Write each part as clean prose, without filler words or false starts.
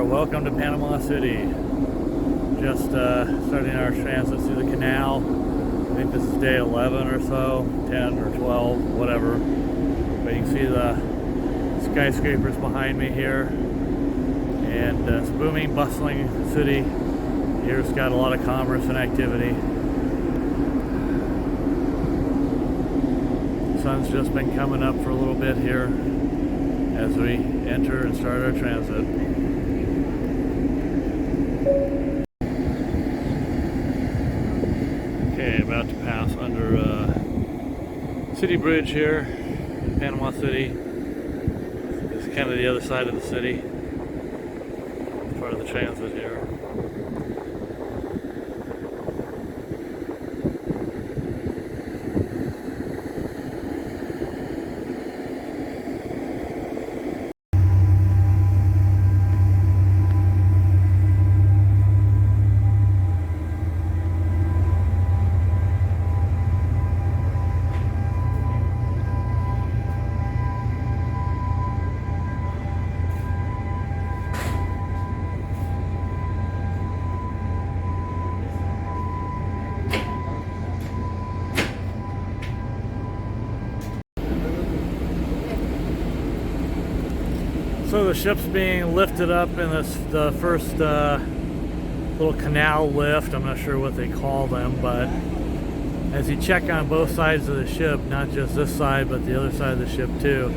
welcome to Panama City. Just starting our transit through the canal. I think this is day 11 or so, 10 or 12, whatever. But you can see the skyscrapers behind me here. And it's a booming, bustling city. Here it's got a lot of commerce and activity. The sun's just been coming up for a little bit here as we enter and start our transit. Okay, about to pass under City Bridge here in Panama City. This is kind of the other side of the city. Part of the transit here. So the ship's being lifted up in the first little canal lift. I'm not sure what they call them, but as you check on both sides of the ship, not just this side, but the other side of the ship too,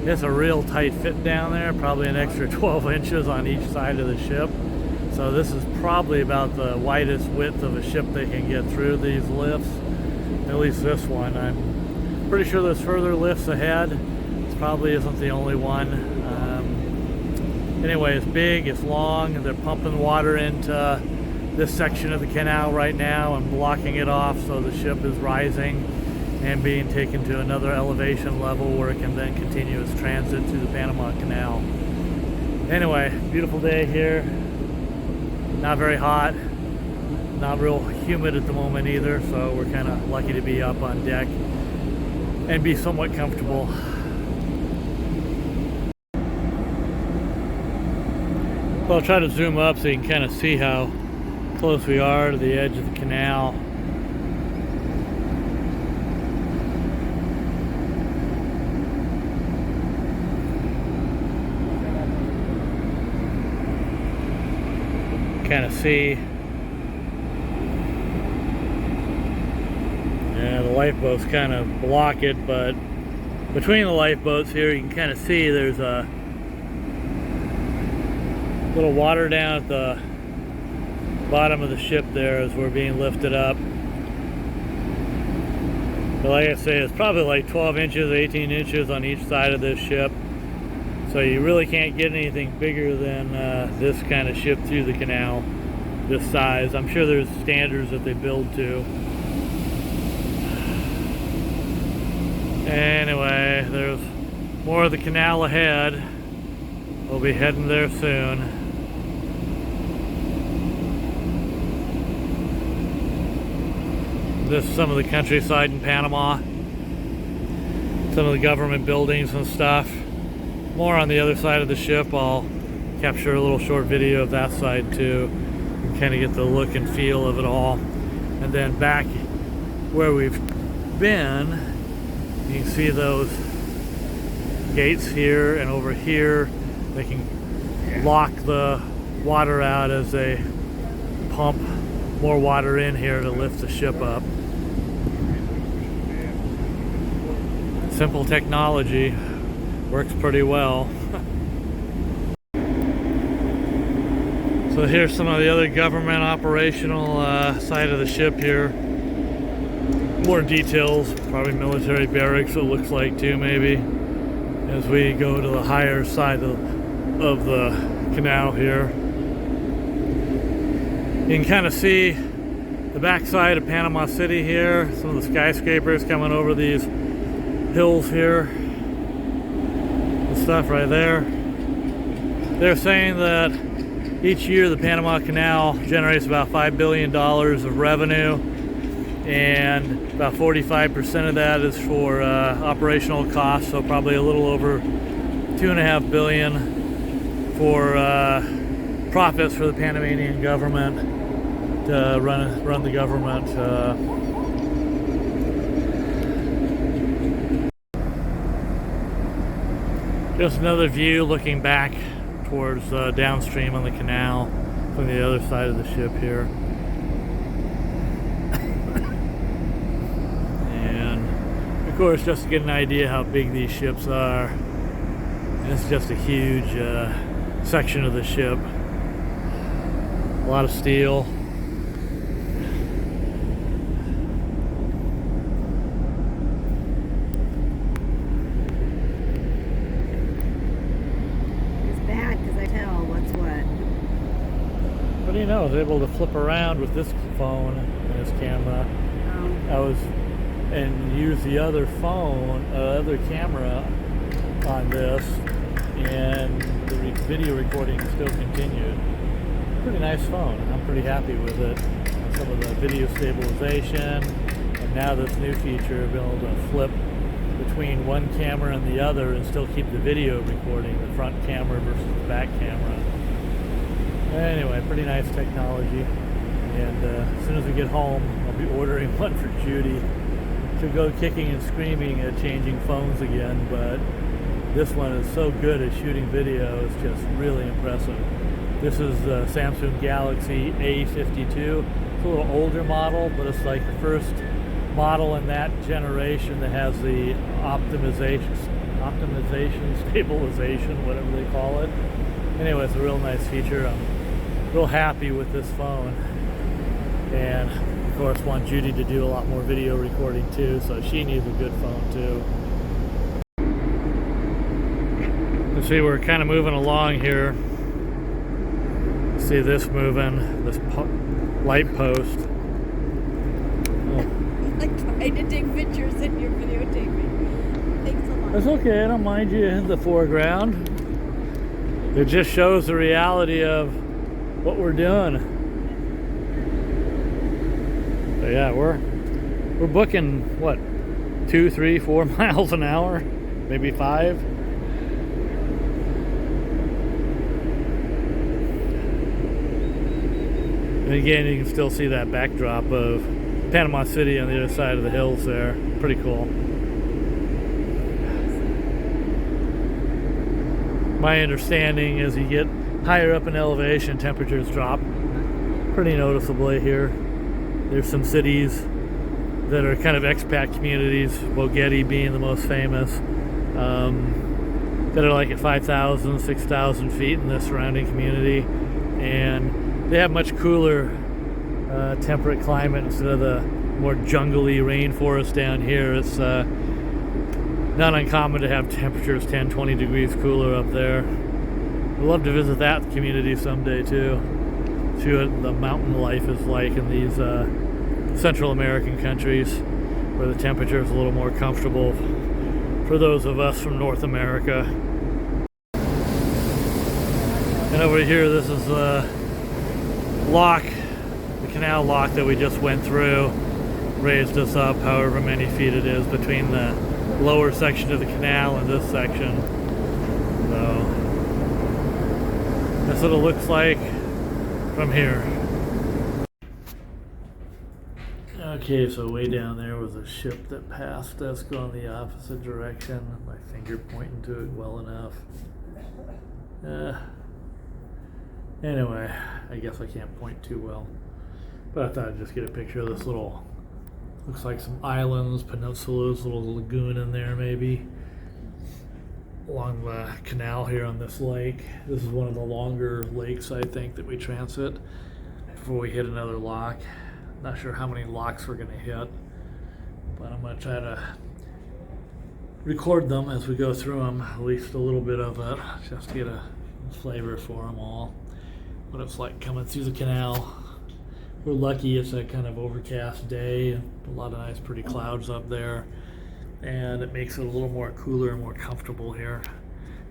it's a real tight fit down there, probably an extra 12 inches on each side of the ship. So this is probably about the widest width of a ship they can get through these lifts, at least this one. I'm pretty sure there's further lifts ahead. This probably isn't the only one. Anyway, it's big, it's long, they're pumping water into this section of the canal right now and blocking it off, so the ship is rising and being taken to another elevation level where it can then continue its transit through the Panama Canal. Anyway, beautiful day here. Not very hot, not real humid at the moment either, so we're kind of lucky to be up on deck and be somewhat comfortable. I'll try to zoom up so you can kind of see how close we are to the edge of the canal. Kind of see. Yeah, the lifeboats kind of block it, but between the lifeboats here you can kind of see there's a little water down at the bottom of the ship there as we're being lifted up. But like I say, it's probably like 12 inches, 18 inches on each side of this ship. So you really can't get anything bigger than this kind of ship through the canal, this size. I'm sure there's standards that they build to. Anyway, there's more of the canal ahead. We'll be heading there soon. This is some of the countryside in Panama. Some of the government buildings and stuff. More on the other side of the ship. I'll capture a little short video of that side too. And kind of get the look and feel of it all. And then back where we've been, you can see those gates here and over here. They can lock the water out as they pump more water in here to lift the ship up. Simple technology, works pretty well. So here's some of the other government operational side of the ship here. More details, probably military barracks it looks like too maybe, as we go to the higher side of the canal here. You can kind of see the backside of Panama City here, some of the skyscrapers coming over these hills here and stuff right there. They're saying that each year the Panama Canal generates about $5 billion of revenue, and about 45% of that is for operational costs, so probably a little over $2.5 billion for profits for the Panamanian government to run the government. Just another view looking back towards downstream on the canal from the other side of the ship here. And of course, just to get an idea how big these ships are, it's just a huge section of the ship. A lot of steel. What do you know? I was able to flip around with this phone and this camera. And use the other phone, other camera on this, and the video recording still continued. Pretty nice phone. I'm pretty happy with it. Some of the video stabilization, and now this new feature of being able to flip between one camera and the other and still keep the video recording, the front camera versus the back camera. Anyway, pretty nice technology. And as soon as we get home, I'll be ordering one for Judy. She'll go kicking and screaming at changing phones again, but this one is so good at shooting video, it's just really impressive. This is the Samsung Galaxy A52. It's a little older model, but it's like the first model in that generation that has the optimization, stabilization, whatever they call it. Anyway, it's a real nice feature. I'm real happy with this phone. And of course want Judy to do a lot more video recording too, so she needs a good phone too. Let's see, we're kind of moving along here. See this moving, this light post. I tried to take pictures and you're videotaping. Thanks a lot. That's okay, I don't mind you in the foreground. It just shows the reality of what we're doing. So yeah, we're booking what, 2, 3, 4 miles an hour, maybe 5. And again, you can still see that backdrop of Panama City on the other side of the hills there. Pretty cool. My understanding is you get higher up in elevation, temperatures drop pretty noticeably here. There's some cities that are kind of expat communities, Bogetti being the most famous, that are like at 5,000, 6,000 feet in the surrounding community. And they have much cooler temperate climate instead of the more jungly rainforest down here. It's not uncommon to have temperatures 10, 20 degrees cooler up there. I'd love to visit that community someday too. See what the mountain life is like in these Central American countries where the temperature is a little more comfortable for those of us from North America. And over here, this is the lock, the canal lock that we just went through, raised us up however many feet it is between the lower section of the canal and this section. So that's what it looks like from here. Okay, so way down there was a ship that passed us going the opposite direction. My finger pointing to it well enough. Anyway, I guess I can't point too well. But I thought I'd just get a picture of this little, looks like some islands, peninsulas, little lagoon in there maybe. Along the canal here on this lake. This is one of the longer lakes, I think, that we transit before we hit another lock. Not sure how many locks we're going to hit, but I'm going to try to record them as we go through them, at least a little bit of it, just to get a flavor for them all. What it's like coming through the canal. We're lucky it's a kind of overcast day, a lot of nice pretty clouds up there, and it makes it a little more cooler and more comfortable here.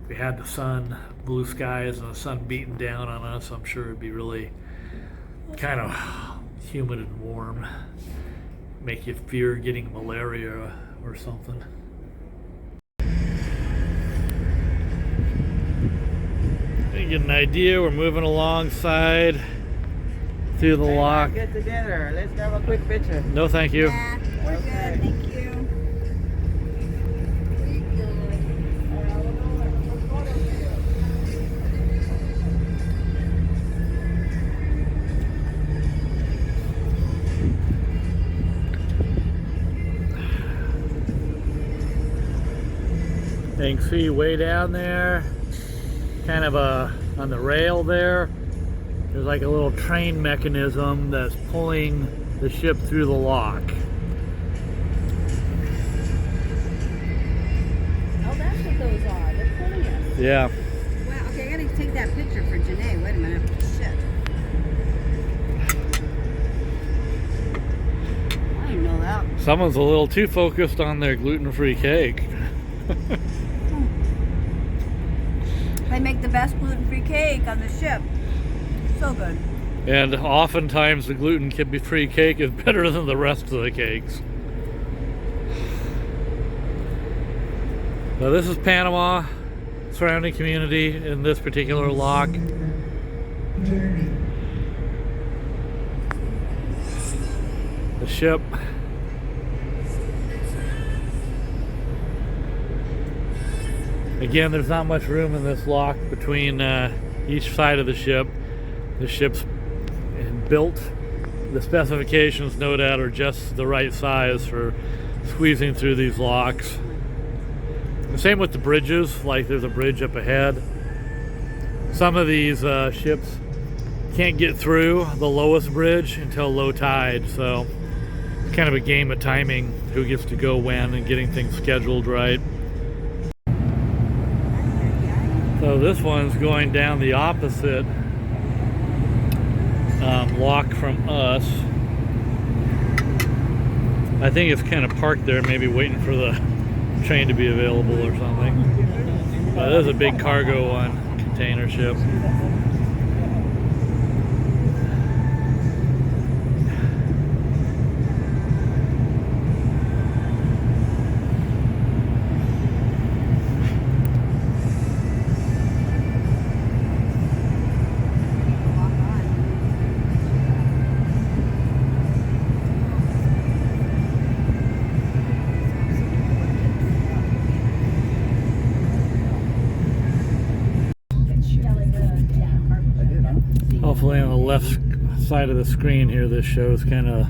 If we had the sun, blue skies, and the sun beating down on us, I'm sure it'd be really kind of humid and warm, make you fear getting malaria or something. get an idea. We're moving alongside through the lock. Get together. Let's have a quick picture. No, thank you. Yeah, we're good. Thank you. You can see way down there, kind of on the rail there, there's like a little train mechanism that's pulling the ship through the lock. Oh, that's what those are. They're pulling us. Yeah. Wow. Okay, I gotta take that picture for Janae. Wait a minute. Shit. I didn't know that. Someone's a little too focused on their gluten-free cake. They make the best gluten-free cake on the ship. So good. And oftentimes the gluten-free cake is better than the rest of the cakes. So this is Panama, surrounding community in this particular lock. The ship. Again, there's not much room in this lock between each side of the ship. The ship's built, the specifications no doubt are just the right size for squeezing through these locks. The same with the bridges, like there's a bridge up ahead. Some of these ships can't get through the lowest bridge until low tide, so it's kind of a game of timing, who gets to go when and getting things scheduled right. So this one's going down the opposite lock from us. I think it's kind of parked there, maybe waiting for the train to be available or something. There's a big cargo on container ship. Hopefully on the left side of the screen here, this shows kind of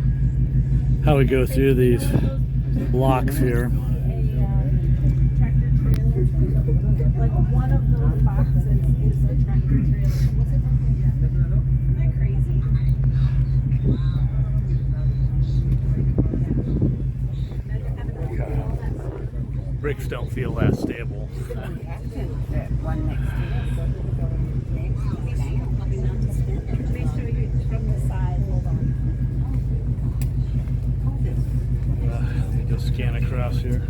how we go through these locks here. Like one of those boxes is the tractor trailer. Isn't that crazy? Bricks don't feel that stable. One next to Let me show you from the side. Hold on. Let me just scan across here.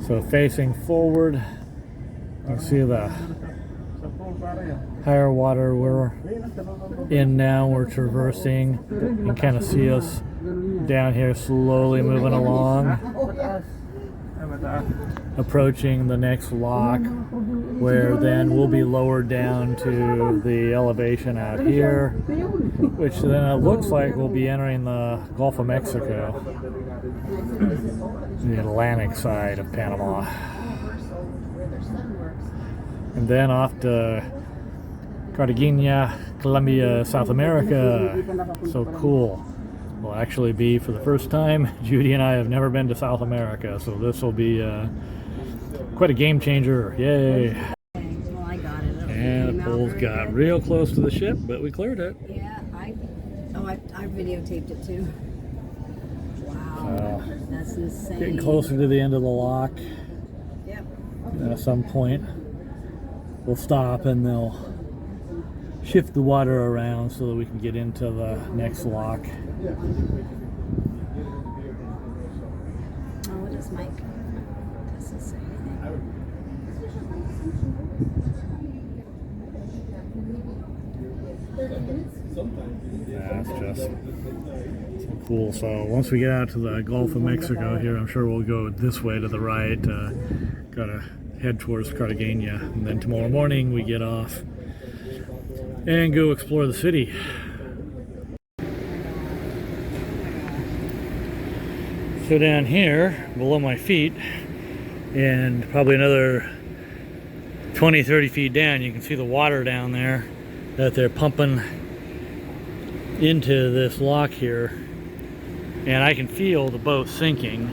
So facing forward, you can see the higher water we're in now. We're traversing. You can kind of see us down here slowly moving along, approaching the next lock, where then we'll be lowered down to the elevation out here, which then it looks like we'll be entering the Gulf of Mexico, the Atlantic side of Panama. And then off to Cartagena, Colombia, South America. So cool. Will actually be, for the first time, Judy and I have never been to South America, so this will be quite a game changer. Yay! Well, I got it. And the poles got real close to the ship, but we cleared it. Yeah, I Oh, I videotaped it too. Wow, that's insane. Getting closer to the end of the lock. Yep. And at some point, we'll stop and they'll shift the water around so that we can get into the next lock. Oh, what is Mike? Doesn't say anything. That's just cool. So once we get out to the Gulf of Mexico here, I'm sure we'll go this way to the right. Gotta head towards Cartagena, and then tomorrow morning we get off and go explore the city. So down here, below my feet, and probably another 20-30 feet down, you can see the water down there that they're pumping into this lock here, and I can feel the boat sinking.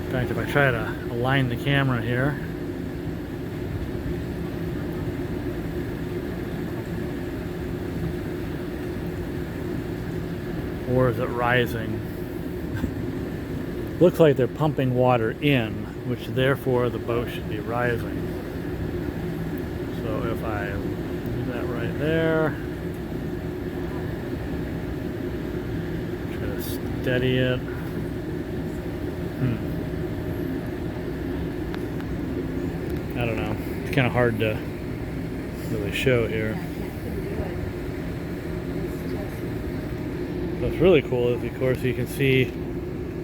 In fact, if I try to align the camera here, or is it rising? Looks like they're pumping water in, which therefore the boat should be rising. So if I do that right there, try to steady it. I don't know. It's kind of hard to really show here. What's really cool is, of course, you can see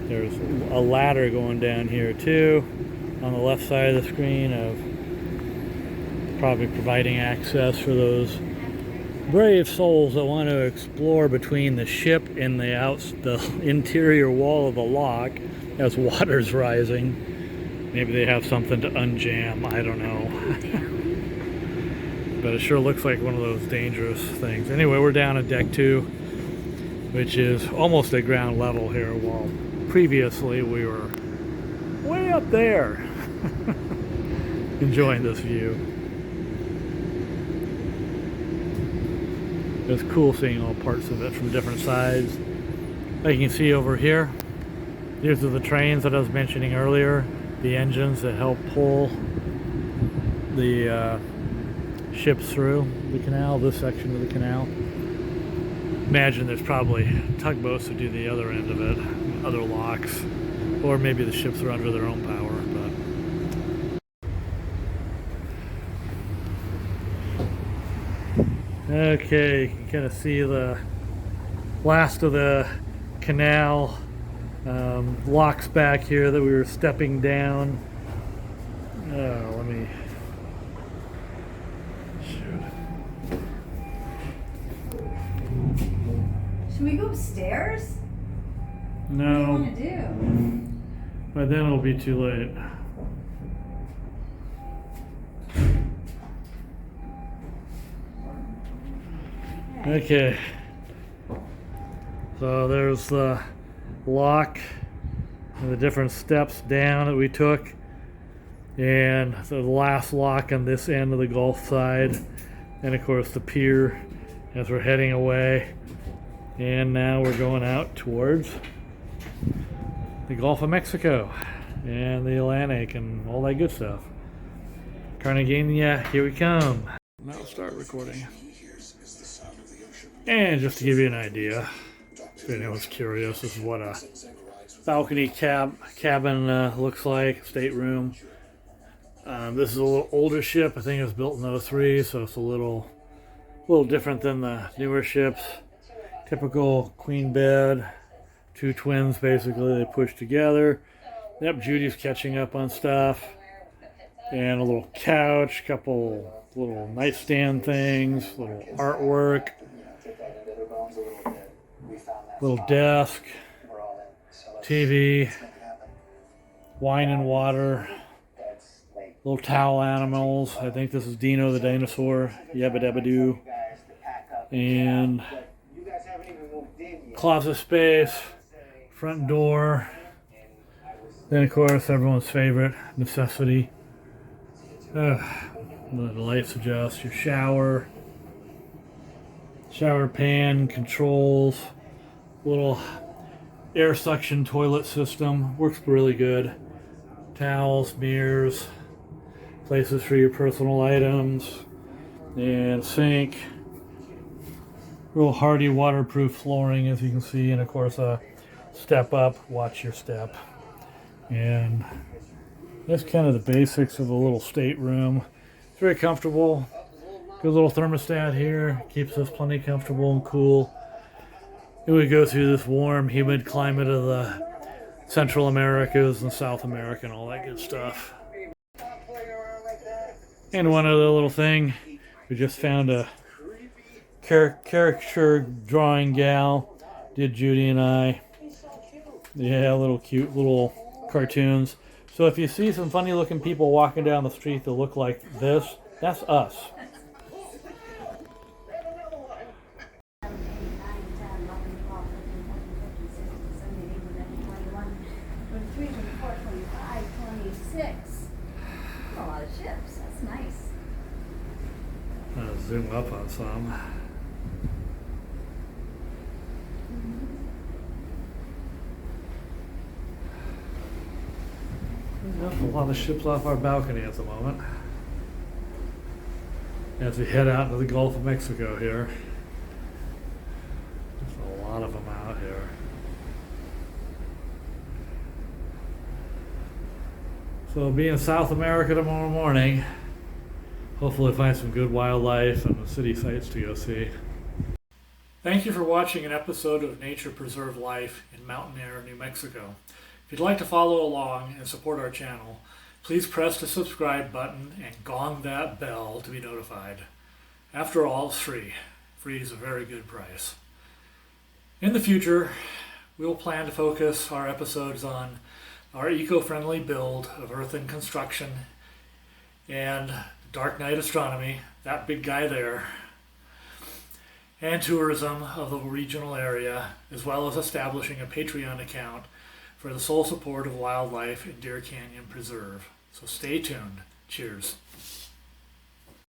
there's a ladder going down here too on the left side of the screen, of probably providing access for those brave souls that want to explore between the ship and the interior wall of the lock as water's rising. Maybe they have something to unjam, I don't know. But it sure looks like one of those dangerous things. Anyway, we're down at deck 2, which is almost at ground level here, while previously we were way up there enjoying this view. It's cool seeing all parts of it from different sides. Like you can see over here, these are the trains that I was mentioning earlier, the engines that help pull the ships through the canal, this section of the canal. Imagine there's probably tugboats that do the other end of it, other locks, or maybe the ships are under their own power. But okay, you can kind of see the last of the canal locks back here that we were stepping down. Oh, let me shoot. Should we go upstairs? No. What do you want to do? But then it'll be too late. Okay. So there's the lock and the different steps down that we took. And so the last lock on this end of the Gulf side. And of course the pier as we're heading away. And now we're going out towards the Gulf of Mexico and the Atlantic and all that good stuff. Cartagena, here we come. Now start recording. And just to give you an idea, if anyone's curious, this is what a balcony cabin looks like, stateroom. This is a little older ship. I think it was built in '03, so it's a little different than the newer ships. Typical queen bed, 2 twins basically, they push together. Yep, Judy's catching up on stuff. And a little couch, couple little nightstand things, little artwork, little desk, TV, wine and water, little towel animals. I think this is Dino the dinosaur, yabba dabba doo. And closet space, front door, then of course everyone's favorite necessity, the lights adjust, your shower, shower pan controls, little air suction toilet system, works really good. Towels, mirrors, places for your personal items, and sink. Real hardy waterproof flooring, as you can see, and of course a step up, watch your step. And that's kind of the basics of the little stateroom. It's very comfortable. Good little thermostat here, keeps us plenty comfortable and cool. And we go through this warm, humid climate of the Central Americas and South America and all that good stuff. And one other little thing, we just found a caricature drawing gal, did Judy and I. Yeah, little cute little cartoons. So if you see some funny looking people walking down the street that look like this, that's us. A lot of ships. That's nice. I'm gonna zoom up on some. There's a lot of ships off our balcony at the moment. As we head out into the Gulf of Mexico here. There's a lot of them out here. So I'll be in South America tomorrow morning. Hopefully find some good wildlife and city sights to go see. Thank you for watching an episode of Nature Preserved Life in Mountain Air, New Mexico. If you'd like to follow along and support our channel, please press the subscribe button and gong that bell to be notified. After all, it's free. Free is a very good price. In the future, we will plan to focus our episodes on our eco-friendly build of earthen construction and dark night astronomy, that big guy there, and tourism of the regional area, as well as establishing a Patreon account for the sole support of wildlife in Deer Canyon Preserve. So stay tuned. Cheers.